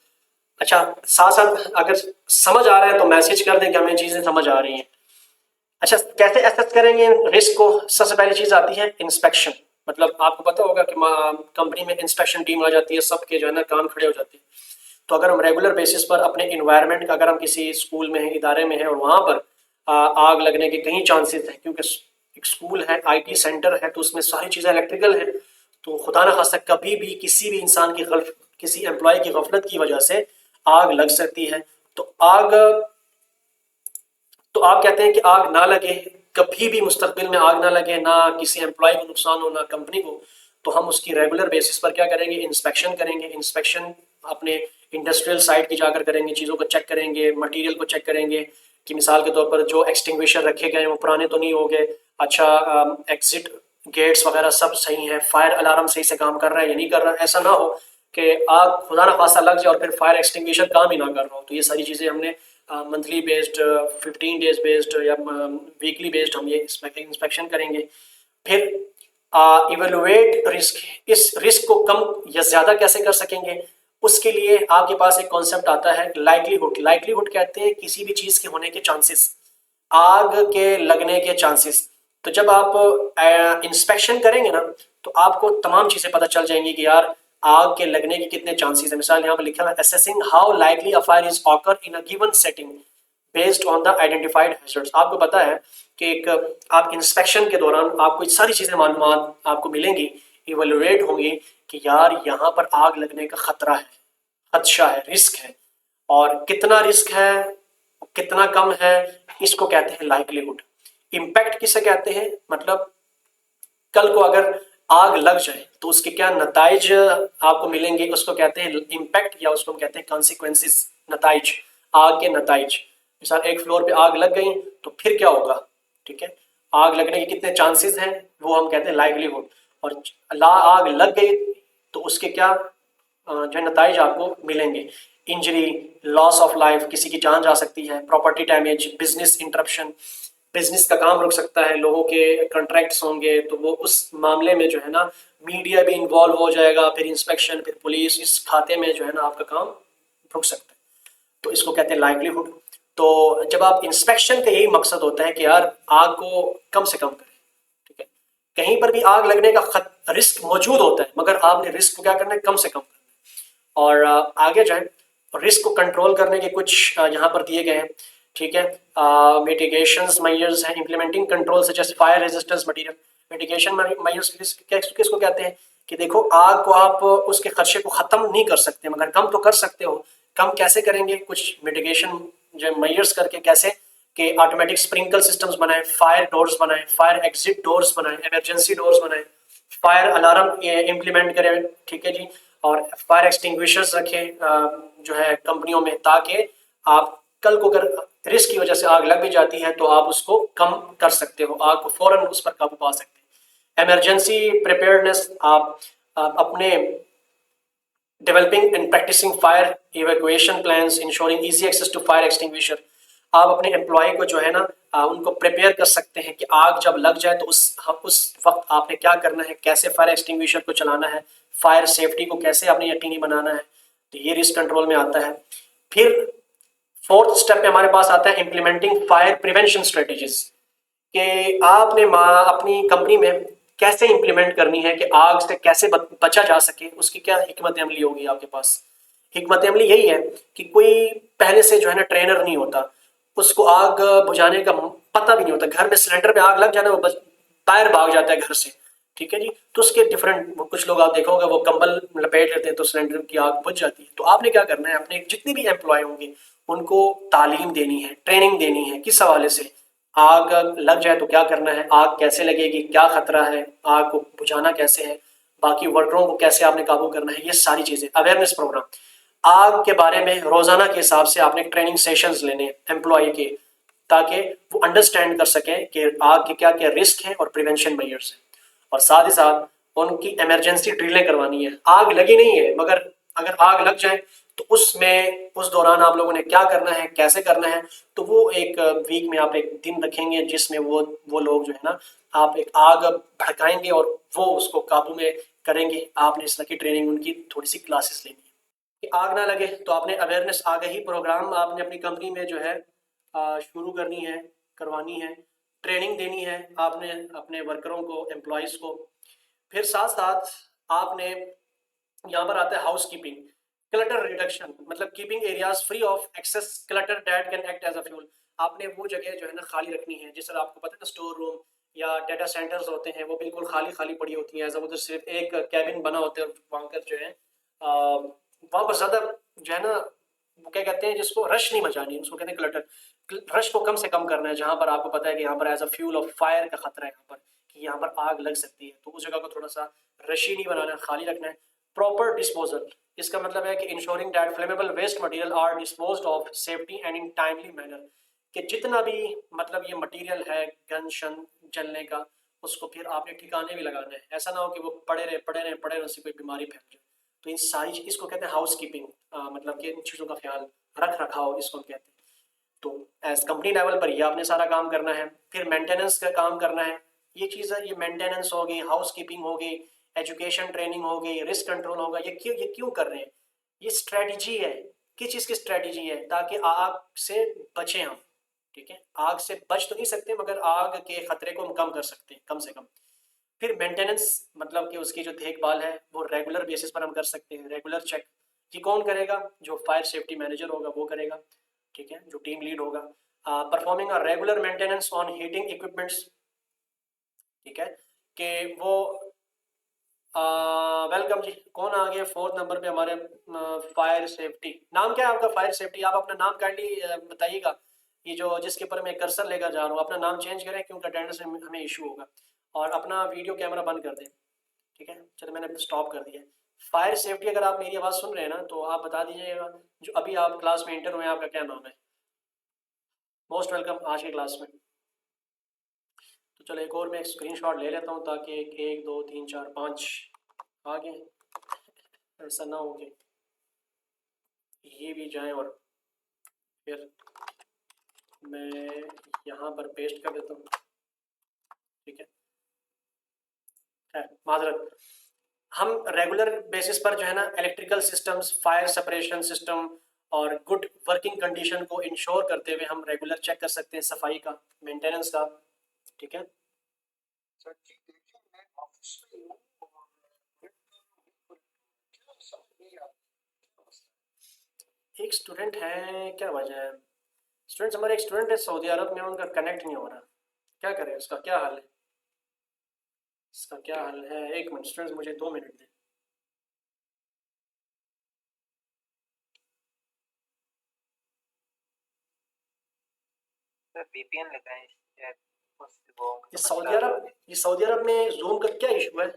अच्छा, साथ साथ अगर समझ आ रहा है तो मैसेज कर दें कि हमें चीज़ें समझ आ रही हैं। अच्छा, कैसे एसेस करेंगे रिस्क को? सबसे पहली चीज़ आती है इंस्पेक्शन। मतलब आपको पता होगा कि कंपनी में इंस्पेक्शन टीम आ जाती है, सबके जो है ना काम खड़े हो जाते हैं। तो अगर हम रेगुलर बेसिस पर अपने इन्वायरमेंट का, अगर हम किसी स्कूल में है, इदारे में है और वहाँ पर आग लगने के कई चांसेस हैं, क्योंकि एक स्कूल है, आईटी सेंटर है, तो उसमें सारी चीज़ें इलेक्ट्रिकल है, तो खुदा न खास्ता कभी भी किसी भी इंसान की किसी एम्प्लॉय की गफलत की वजह से आग लग सकती है। तो आप कहते हैं कि आग ना लगे, कभी भी मुस्तकबिल में आग ना लगे, ना किसी एम्प्लॉय को नुकसान हो ना कंपनी को, तो हम उसकी रेगुलर बेसिस पर क्या करेंगे? इंस्पेक्शन करेंगे। इंस्पेक्शन अपने इंडस्ट्रियल साइट की जाकर करेंगे, चीज़ों को चेक करेंगे, मटेरियल को चेक करेंगे कि मिसाल के तौर पर जो एक्सटिंग्विशर रखे गए हैं वो पुराने तो नहीं हो गए, अच्छा एग्जिट गेट्स वगैरह सब सही है, फायर अलार्म सही से काम कर रहा है या नहीं कर रहा है। ऐसा ना हो कि आग खुदा ना खासा लग जाए और फिर फायर एक्सटिंग्विशर काम ही ना कर रहा हो। तो ये सारी चीज़ें हमने मंथली बेस्ड, 15 डेज बेस्ड या वीकली बेस्ड हम ये इंस्पेक्शन करेंगे। फिर इवेलुएट रिस्क, इस रिस्क को कम या ज़्यादा कैसे कर सकेंगे, उसके लिए आपके पास एक कॉन्सेप्ट आता है लाइक्लीहुड। लाइक्लीहुड कहते हैं किसी भी चीज़ के होने के चांसेस, आग के लगने के चांसेस। तो जब आप इंस्पेक्शन करेंगे ना, तो आपको तमाम चीज़ें पता चल जाएंगी कि यार आग के लगने के कितने चांसेस हैं। मिसाल यहाँ पर लिखा है assessing how likely a fire is occur in a given setting based on the identified hazards. आपको पता है कि एक आप इंस्पेक्शन के दौरान आपको सारी चीज़ें मालूमात आपको मिलेंगी, इवेलुएट होंगी कि यार यहाँ पर आग लगने का खतरा है, खदशा है, रिस्क है, और कितना रिस्क है, कितना कम है, इसको कहते हैं लाइक्लीहुड। इम्पैक्ट किसे कहते हैं? मतलब कल को अगर आग लग जाए तो उसके क्या नताइज आपको मिलेंगे, उसको कहते हैं इम्पैक्ट, या उसको हम कहते हैं कॉन्सिक्वेंसेस, नताइज, आग के नताइज। मिसाल एक फ्लोर पे आग लग गई तो फिर क्या होगा, ठीक है, आग लगने के कितने चांसेस हैं वो हम कहते हैं लाइवलीहुड। और आग लग गई तो उसके क्या जो नताइज आपको मिलेंगे, इंजरी, लॉस ऑफ लाइफ, किसी की जान जा सकती है, property damage, business interruption, business का काम रुक सकता है, लोगों के कॉन्ट्रैक्ट्स होंगे, तो वो उस मामले में जो है ना मीडिया भी इन्वॉल्व हो जाएगा, फिर इंस्पेक्शन, फिर पुलिस, इस खाते में जो है ना आपका काम रुक सकता है। तो इसको कहते हैं लाइवलीहुड। तो जब आप इंस्पेक्शन का यही मकसद होता है कि यार आग को कम से कम करें, ठीक है। कहीं पर भी आग लगने का रिस्क मौजूद होता है, मगर आपने रिस्क को क्या करना है? कम से कम करना है। और आगे जाए, रिस्क को कंट्रोल करने के कुछ यहाँ पर दिए गए हैं, ठीक है। मिटिगेशंस मेजर्स हैं, implementing control such as fire resistance material. Mitigation measures किसको कहते हैं? कि देखो आग को आप उसके खदशे को ख़त्म नहीं कर सकते, मगर कम तो कर सकते हो। कम कैसे करेंगे? कुछ मिटिगेशन जो मेजर्स करके, कैसे कि ऑटोमेटिक स्प्रिंकल सिस्टम्स बनाएं, फायर डोर्स बनाएं, फायर एग्जिट डोर्स बनाएं, इमरजेंसी डोर्स बनाएं, फायर अलार्म इम्प्लीमेंट करें, ठीक है जी। और फायर एक्सटिंग्विशर्स रखें जो है कंपनियों में, ताकि आप कल को अगर रिस्क की वजह से आग लग भी जाती है तो आप उसको कम कर सकते हो, आग को फौरन उस पर काबू पा सकते हैं। इमरजेंसी प्रिपेयर्डनेस, आप अपने developing and practising fire evacuation plans, ensuring easy access to fire extinguisher. आप अपने एम्प्लॉय को जो है ना उनको प्रिपेयर कर सकते हैं कि आग जब लग जाए तो उस वक्त आपने क्या करना है, कैसे फायर एक्सटिंग्विशर को चलाना है, फायर सेफ्टी को कैसे आपने यकीनी बनाना है। तो ये रिस्क कंट्रोल में आता है। फिर फोर्थ स्टेप पे हमारे पास आता है इम्प्लीमेंटिंग फायर प्रिवेंशन स्ट्रेटेजीज, कि आपने अपनी कंपनी में कैसे इंप्लीमेंट करनी है कि आग से कैसे बचा जा सके, उसकी क्या हिकमत अमली होगी आपके पास। हिकमत अमली यही है कि कोई पहले से जो है ना ट्रेनर नहीं होता, उसको आग बुझाने का पता भी नहीं होता। घर में सिलेंडर पे आग लग जाना, वो बस बाहर भाग जाता है घर से, ठीक है जी। तो उसके डिफरेंट, कुछ लोग आप देखोगे वो कंबल लपेट लेते हैं तो सिलेंडर की आग बुझ जाती है। तो आपने क्या करना है, अपने जितने भी एम्प्लॉय होंगे उनको तालीम देनी है, ट्रेनिंग देनी है, किस हवाले से आग लग जाए तो क्या करना है, आग कैसे लगेगी, क्या खतरा है, आग को बुझाना कैसे है, बाकी वर्करों को कैसे आपने काबू करना है, ये सारी चीज़ें। अवेयरनेस प्रोग्राम, आग के बारे में रोज़ाना के हिसाब से आपने ट्रेनिंग सेशंस लेने एम्प्लॉय के, ताकि वो अंडरस्टैंड कर सकें कि आग के क्या क्या रिस्क हैं और प्रिवेंशन मेजर्स हैं। और साथ ही साथ उनकी इमरजेंसी ड्रिलें करवानी है। आग लगी नहीं है, मगर अगर आग लग जाए तो उस दौरान आप लोगों ने क्या करना है, कैसे करना है, तो वो एक वीक में आप एक दिन रखेंगे जिसमें वो लोग जो है ना, आप एक आग भड़काएंगे और वो उसको काबू में करेंगे। आपने इस तरह की ट्रेनिंग उनकी थोड़ी सी क्लासेस लेनी है कि आग ना लगे। तो आपने अवेयरनेस आगाही प्रोग्राम आपने अपनी कंपनी में जो है शुरू करनी है, करवानी है, ट्रेनिंग देनी है आपने अपने वर्करों को, एम्प्लॉयज़ को। फिर साथ साथ आपने, यहाँ पर आता है हाउस कीपिंग, क्लटर रिडक्शन, मतलब keeping areas free of excess clutter that can act as a fuel. आपने वो जगह जो है ना खाली रखनी है, जिस तरह आपको पता है ना स्टोर रूम या डेटा सेंटर्स होते हैं वो बिल्कुल खाली खाली पड़ी होती हैं, ऐसा उधर सिर्फ एक कैबिन बना होता है और वहाँ पर जो है वहाँ पर ज़्यादा जो है ना, वो क्या कहते हैं जिसको, रश नहीं मचानी, उसको कहते हैं क्लटर। रश को कम से कम करना है, जहाँ पर आपको पता है कि यहाँ पर as a fuel of fire का खतरा है, यहाँ पर कि यहाँ पर आग लग सकती है, तो उस जगह को थोड़ा सा रशी नहीं बनाना है, खाली रखना है। प्रॉपर डिस्पोजल, इसका मतलब है कि ensuring that flammable waste material are disposed of safety and in timely manner, कि जितना भी मतलब ये मटेरियल है गन शन जलने का, उसको फिर आपने ठिकाने भी लगाना है। ऐसा ना हो कि वो पड़े रहे उससे कोई बीमारी फैल जाए। तो इन सारी इसको कहते हैं हाउस कीपिंग, मतलब कि इन चीज़ों का ख्याल रख रखाव इसको हम कहते हैं। तो एज कंपनी लेवल पर ये आपने सारा काम करना है। फिर मेंटेनेंस का काम करना है, ये चीज़ है, ये मेंटेनेंस होगी, हाउस कीपिंग होगी, एजुकेशन ट्रेनिंग होगी, रिस्क कंट्रोल होगा। ये क्यों कर रहे हैं, ये स्ट्रेटजी है। किस चीज़ की स्ट्रेटजी है, ताकि आग से बचें हम। ठीक है, आग से बच तो नहीं सकते मगर आग के खतरे को हम कम कर सकते हैं कम से कम। फिर मेंटेनेंस, मतलब कि उसकी जो देखभाल है वो रेगुलर बेसिस पर हम कर सकते हैं, रेगुलर चेक। ये कौन करेगा, जो फायर सेफ्टी मैनेजर होगा वो करेगा, ठीक है, जो टीम लीड होगा। Performing a regular maintenance on heating equipments, ठीक है, कि वो वेलकम जी, कौन आ गया 4 नंबर पे हमारे, फायर सेफ्टी। नाम क्या है आपका, फायर सेफ्टी, आप अपना नाम काइंडली बताइएगा। ये जो जिसके ऊपर मैं कर्सर लेकर जा रहा हूँ, अपना नाम चेंज करें क्योंकि अटेंडेंस में हमें इशू होगा। और अपना वीडियो कैमरा बंद कर दें, ठीक है, चलो मैंने स्टॉप कर दिया। फायर सेफ्टी, अगर आप मेरी आवाज़ सुन रहे हैं ना तो आप बता दीजिएगा, जो अभी आप क्लास में इंटर हुए हैं, आपका क्या नाम है। मोस्ट वेलकम आज की क्लास में। तो चलो एक और मैं एक स्क्रीनशॉट ले लेता हूँ ताकि 1 2 3 4 5 आ गए, ऐसा ना हो कि ये भी जाएं और फिर मैं यहाँ पर पेस्ट कर देता हूँ, ठीक है। खैर माजरत, हम रेगुलर बेसिस पर जो है ना electrical systems, fire separation system और गुड वर्किंग कंडीशन को इंश्योर करते हुए हम रेगुलर चेक कर सकते हैं सफाई का, मेंटेनेंस का, ठीक है। सर जी देखिए, मैं ऑफिस में हूँ और क्या समझ नहीं आता। एक स्टूडेंट है, क्या वजह है, स्टूडेंट्स, हमारे एक स्टूडेंट है सऊदी अरब में, उनका कनेक्ट नहीं हो रहा, क्या करें, उसका क्या हाल है, इसका क्या हाल है। एक मिनट स्टूडेंट्स, मुझे 2 मिनट दें। सर वीपीएन लगाएं शायद वो ये समझ सऊदी ना अरब, आए। ये सऊदी अरब में जूम का क्या इशू है?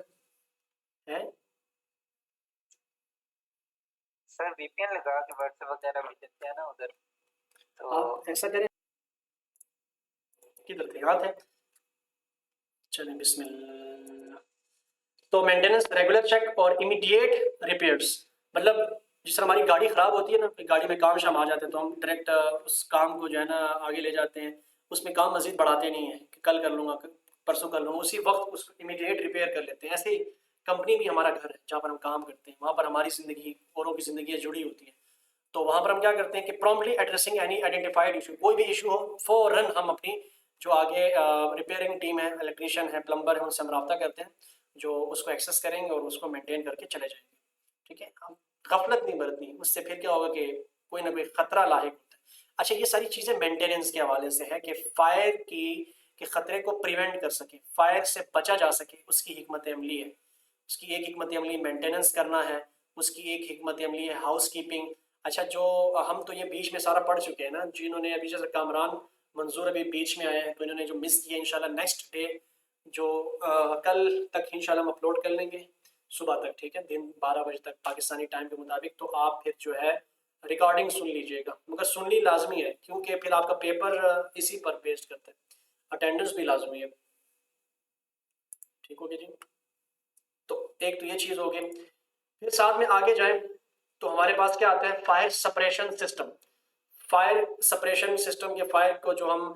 सर वीपीएन लगा के व्हाट्सएप वगैरह भी देते हैं ना उधर, तो आप ऐसा करें, किधर थे, यहाँ थे, चलें बिस्मिल्लाह। तो मेंटेनेंस, रेगुलर चेक और इमीडिएट रिपेयर्स, मतलब जिस तरह हमारी गाड़ी ख़राब होती है ना, गाड़ी में काम शाम आ जाते हैं तो हम डायरेक्ट उस काम को जो है ना आगे ले जाते हैं, उसमें काम मज़ीद बढ़ाते नहीं हैं कि कल कर लूँगा, परसों कर लूँगा, उसी वक्त उसको इमीडिएट रिपेयर कर लेते हैं। ऐसे ही कंपनी भी हमारा घर है जहाँ पर हम काम करते हैं, वहाँ पर हमारी ज़िंदगी औरों की ज़िंदगी जुड़ी होती है। तो वहाँ पर हम क्या करते हैं कि promptly addressing any identified issue, कोई भी इशू हो फ़ौरन हम अपनी जो आगे रिपेयरिंग टीम है, इलेक्ट्रीशियन है, प्लम्बर है, उनसे हम रब्ता करते हैं, जो उसको एक्सेस करेंगे और उसको मेंटेन करके चले जाएंगे, ठीक है। हम गफलत नहीं बरतनी, उससे फिर क्या होगा कि कोई ना कोई खतरा लाहिक होता है। अच्छा, ये सारी चीज़ें मेंटेनेंस के हवाले से है कि फायर की के खतरे को प्रिवेंट कर सके, फायर से बचा जा सके, उसकी हिकमत अमली है। उसकी एक हिकमत अमली मेंटेनेंस करना है, उसकी एक हिकमत अमली है हाउस कीपिंग। अच्छा, जो हम तो ये बीच में सारा पढ़ चुके हैं ना, जिन्होंने अभी जैसे कामरान मंजूर अभी बीच में आए हैं, तो इन्होंने जो मिस किया इंशाल्लाह नेक्स्ट डे जो कल तक इंशाल्लाह हम अपलोड कर लेंगे सुबह तक, ठीक है, दिन 12 बजे तक पाकिस्तानी टाइम के मुताबिक। तो आप फिर जो है रिकॉर्डिंग सुन लीजिएगा, मगर सुननी लाजमी है क्योंकि फिर आपका पेपर इसी पर बेस्ड करता है, अटेंडेंस भी लाजमी है, ठीक हो गया जी। तो एक तो ये चीज़ होगी। फिर साथ में आगे जाएं तो हमारे पास क्या आता है, fire suppression system. Fire suppression system के फायर को जो हम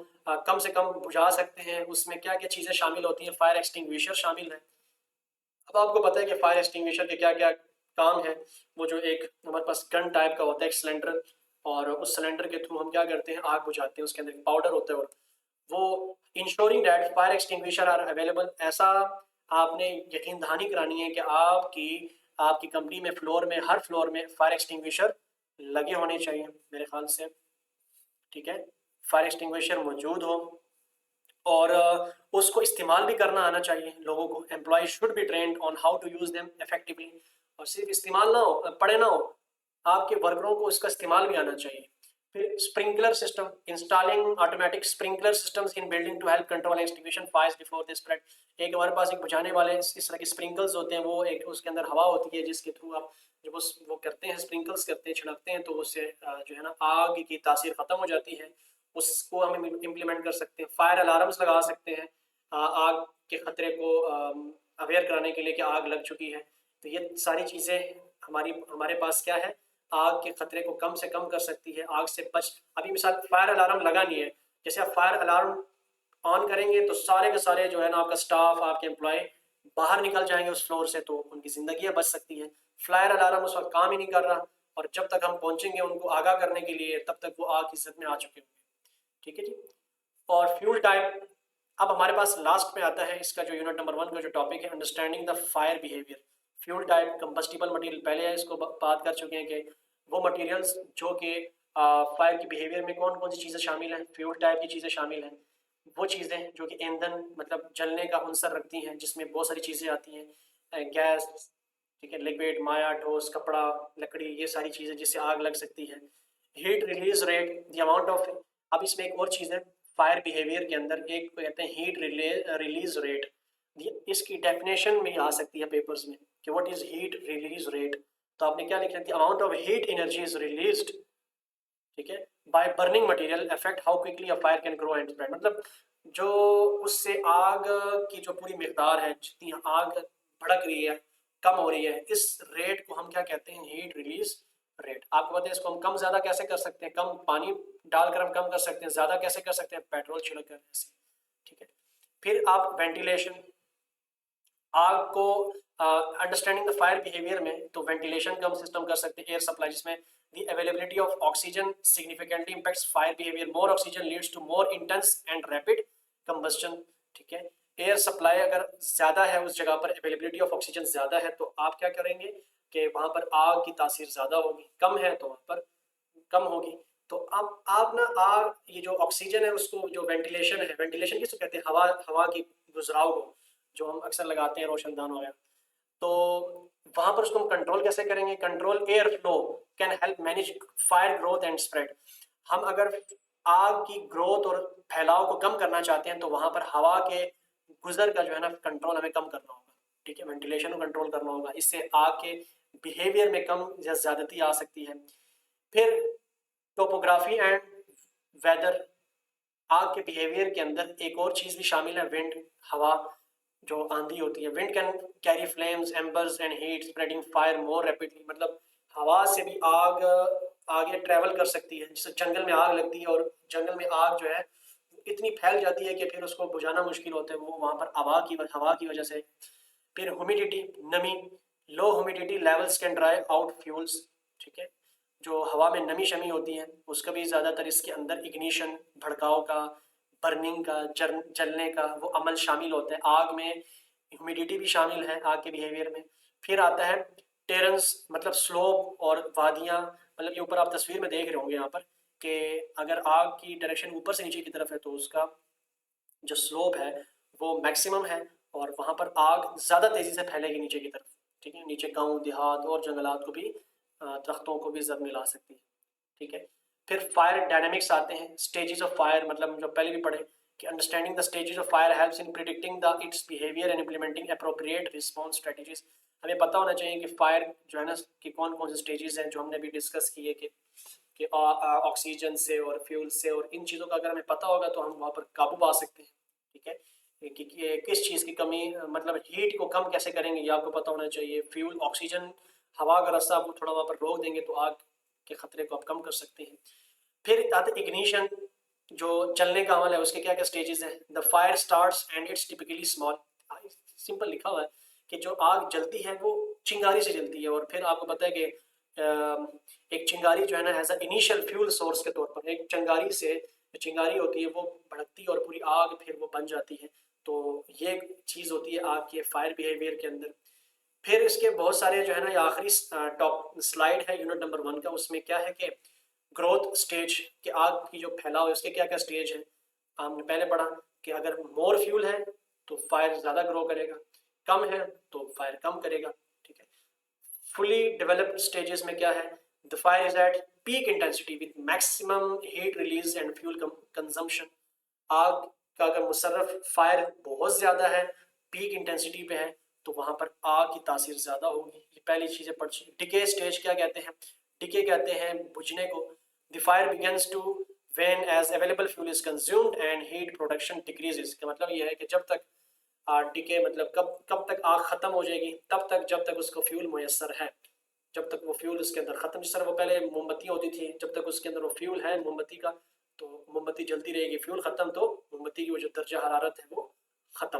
कम से कम बुझा सकते हैं, उसमें क्या क्या चीज़ें शामिल होती हैं। फायर एक्सटिंग्विशर शामिल है। अब आपको पता है कि फायर एक्सटिंग्विशर के क्या क्या काम है। वो जो एक हमारे पास गन टाइप का होता है, एक सिलेंडर, और उस सिलेंडर के थ्रू हम क्या करते हैं, आग बुझाते हैं। उसके अंदर पाउडर होता है, और वो ensuring that fire extinguisher are available. ऐसा आपने यकीन दहानी करानी है कि आपकी आपकी कंपनी में फ्लोर में, हर फ्लोर में फायर एक्सटिंग्विशर लगे होने चाहिए मेरे ख्याल से। ठीक है, फायर एक्सटिंग्विशर मौजूद हो, और उसको इस्तेमाल भी करना आना चाहिए लोगों को। Employ should be trained on how to use them effectively. और सिर्फ इस्तेमाल ना हो, पढ़े ना हो, आपके वर्करों को इसका इस्तेमाल भी आना चाहिए। फिर sprinkler system, installing automatic sprinkler systems in building to help control extinguish fires before they spread. एक हमारे पास एक बुझाने वाले इस तरह के स्प्रिंकल्स होते हैं, वो एक उसके अंदर हवा होती है जिसके थ्रू आप जब वो करते हैं, स्प्रिंकल्स करते हैं, छिड़कते हैं, तो उससे जो है ना आग की तासीर खत्म हो जाती है। उसको हम इम्प्लीमेंट कर सकते हैं। फायर अलार्म्स लगा सकते हैं आग के खतरे को अवेयर कराने के लिए कि आग लग चुकी है। तो ये सारी चीज़ें हमारे पास क्या है, आग के खतरे को कम से कम कर सकती है। आग से बच, अभी मिसाल फायर अलार्म लगा नहीं है, जैसे आप फायर अलार्म ऑन करेंगे तो सारे के सारे जो है ना आपका स्टाफ, आपके एम्प्लॉय बाहर निकल जाएंगे उस फ्लोर से, तो उनकी जिंदगियां बच सकती हैं। फ्लायर अलार्म उस वक्त काम ही नहीं कर रहा, और जब तक हम पहुंचेंगे उनको आगाह करने के लिए, तब तक वो आग की जद में आ चुके होंगे। ठीक है जी। और फ्यूल टाइप, अब हमारे पास लास्ट में आता है इसका जो यूनिट नंबर 1 का जो टॉपिक है, understanding the fire behaviour. Fuel type combustible material, पहले इसको बात कर चुके हैं कि वो मटेरियल्स जो कि फायर की बिहेवियर में कौन कौन सी चीज़ें शामिल हैं, फ्यूल टाइप की चीज़ें शामिल हैं। वो चीज़ें जो कि ईंधन मतलब जलने का अंसर रखती हैं, जिसमें बहुत सारी चीज़ें आती हैं, गैस, ठीक है, लिक्विड, माया, ठोस, कपड़ा, लकड़ी, ये सारी चीज़ें जिससे आग लग सकती है। Heat release rate, the amount of, अब इसमें एक और चीज़ है फायर बिहेवियर के अंदर, एक को कहते हैं हीट रिलीज रेट। इसकी डेफिनेशन में आ सकती है पेपर्स में कि what is heat release rate. तो आपने क्या लिखना है, amount of heat energy is released, ठीक है, by burning material affect how quickly a fire can grow and spread. मतलब जो उससे आग की जो पूरी मिकदार है, जितनी आग भड़क रही है, कम हो रही है, इस रेट को हम क्या कहते हैं, हीट रिलीज रेट। आपको पता है इसको हम कम ज्यादा कैसे कर सकते हैं, कम पानी डालकर हम कम कर सकते हैं, ज्यादा कैसे कर सकते हैं, पेट्रोल छिड़क कर ऐसे। ठीक है। फिर आप वेंटिलेशन, आग को अंडरस्टैंडिंग द फायर बिहेवियर में, तो वेंटिलेशन का हम सिस्टम कर सकते हैं, एयर सप्लाई, जिसमें the availability of oxygen significantly impacts fire behaviour. More oxygen leads to more intense and rapid combustion. ठीक है, एयर सप्लाई अगर ज्यादा है उस जगह पर, अवेलेबिलिटी ऑफ ऑक्सीजन ज्यादा है, तो आप क्या करेंगे कि वहां पर आग की तासीर ज्यादा होगी, कम है तो वहां पर कम होगी। तो अब आप ना आग, ये जो ऑक्सीजन है उसको, जो वेंटिलेशन है, वेंटिलेशन किसको कहते हैं, हवा, हवा की गुजराव को, जो हम अक्सर लगाते हैं रोशनदान वगैरह। तो वहां पर उसको हम कंट्रोल कैसे करेंगे, control air flow can help manage fire growth and spread. हम अगर आग की ग्रोथ और फैलाव को कम करना चाहते हैं, तो वहां पर हवा के गुजर का जो है ना कंट्रोल हमें कम करना होगा। ठीक है, वेंटिलेशन को कंट्रोल करना होगा, इससे आग के बिहेवियर में कम या ज्यादती आ सकती है। फिर टोपोग्राफी एंड वेदर, आग के बिहेवियर के अंदर एक और चीज भी शामिल है, विंड, हवा, जो आंधी होती है। Wind can carry flames, एम्बर्स and heat spreading fire more rapidly. मतलब हवा से भी आग आगे ट्रेवल कर सकती है। जैसे जंगल में आग लगती है, और जंगल में आग जो है इतनी फैल जाती है कि फिर उसको बुझाना मुश्किल होता है, वो वहां पर हवा की वजह से। फिर ह्यूमिडिटी, नमी, लो humidity levels can dry out fuels. ठीक है, जो हवा में नमी शमी होती है उसका भी ज़्यादातर इसके अंदर इग्निशन, भड़काव का, बर्निंग का, जलने का वो अमल शामिल होता है। आग में ह्यूमिडिटी भी शामिल है आग के बिहेवियर में। फिर आता है टेरेंस, मतलब स्लोप और वादियाँ। मतलब ये ऊपर आप तस्वीर में देख रहे होंगे यहाँ पर, कि अगर आग की डायरेक्शन ऊपर से नीचे की तरफ है तो उसका जो स्लोप है वो मैक्सिमम है, और वहाँ पर आग ज़्यादा तेज़ी से फैलेगी नीचे की तरफ। ठीक है, नीचे गांव देहात और जंगलात को भी, दरख्तों को भी जद में ला सकती है। ठीक है। फिर फायर डायनेमिक्स आते हैं, स्टेजेस ऑफ फायर, मतलब जो पहले भी पढ़े कि understanding the stages of fire helps in predicting the it's behaviour and implementing appropriate response strategies. हमें पता होना चाहिए कि फायर जो है ना कि कौन कौन से स्टेजेस हैं, जो हमने भी डिस्कस किए कि ऑक्सीजन से और फ्यूल से, और इन चीज़ों का अगर हमें पता होगा तो हम वहाँ पर काबू पा सकते हैं। ठीक है। कि किस चीज़ की कमी मतलब हीट को कम कैसे करेंगे ये आपको पता होना चाहिए। फ्यूल ऑक्सीजन हवा का रास्ता आपको थोड़ा वहाँ पर रोक देंगे तो आग के खतरे को आप कम कर सकते हैं। फिर आते इग्निशन, जो जलने का अमल है उसके क्या क्या स्टेजेस हैं। The fire starts and it's typically small, simple लिखा हुआ है कि जो आग जलती है वो चिंगारी से जलती है। और फिर आपको पता है कि एक चिंगारी जो है ना as a initial fuel source के तौर पर एक चिंगारी से जो चिंगारी होती है वो भड़कती है और पूरी आग फिर वो बन जाती है। तो ये चीज़ होती है आग के फायर बिहेवियर के अंदर। फिर इसके बहुत सारे जो है ना ये आखिरी टॉप स्लाइड है यूनिट नंबर 1 का, उसमें क्या है कि ग्रोथ स्टेज कि आग की जो फैलाव है उसके क्या क्या स्टेज है। हमने पहले पढ़ा कि अगर मोर फ्यूल है तो फायर ज़्यादा ग्रो करेगा, कम है तो फायर कम करेगा। ठीक है। फुली डेवलप्ड स्टेजेस में क्या है, the fire is at peak intensity with maximum heat release and fuel consumption. आग का अगर मुसर्रफ फायर बहुत ज़्यादा है, पीक इंटेंसिटी पे है, तो वहाँ पर आग की तासीर ज़्यादा होगी। ये पहली चीज़ें पढ़ चुकी। डिके स्टेज क्या कहते हैं, डिके कहते हैं बुझने को। The fire begins to when as available fuel is consumed and heat production decreases. का मतलब ये है कि जब तक डिके मतलब कब कब तक आग ख़त्म हो जाएगी, तब तक जब तक उसको फ्यूल मैसर है। जब तक वो फ्यूल उसके अंदर ख़त्म, जिस तरह वो पहले मोमबत्ती होती थी, जब तक उसके अंदर वो फ्यूल है मोमबत्ती का तो मोमबत्ती जलती रहेगी, फ्यूल ख़त्म तो मोमबत्ती की वो जो दर्जा हरारत है वो ख़त्म।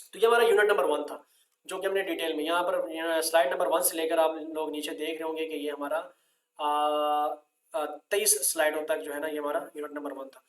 तो ये हमारा यूनिट नंबर 1 था जो कि हमने डिटेल में यहाँ पर स्लाइड नंबर 1 से लेकर आप लोग नीचे देख रहे होंगे कि ये हमारा 23 स्लाइडों तक जो है ना ये हमारा यूनिट नंबर 1 था।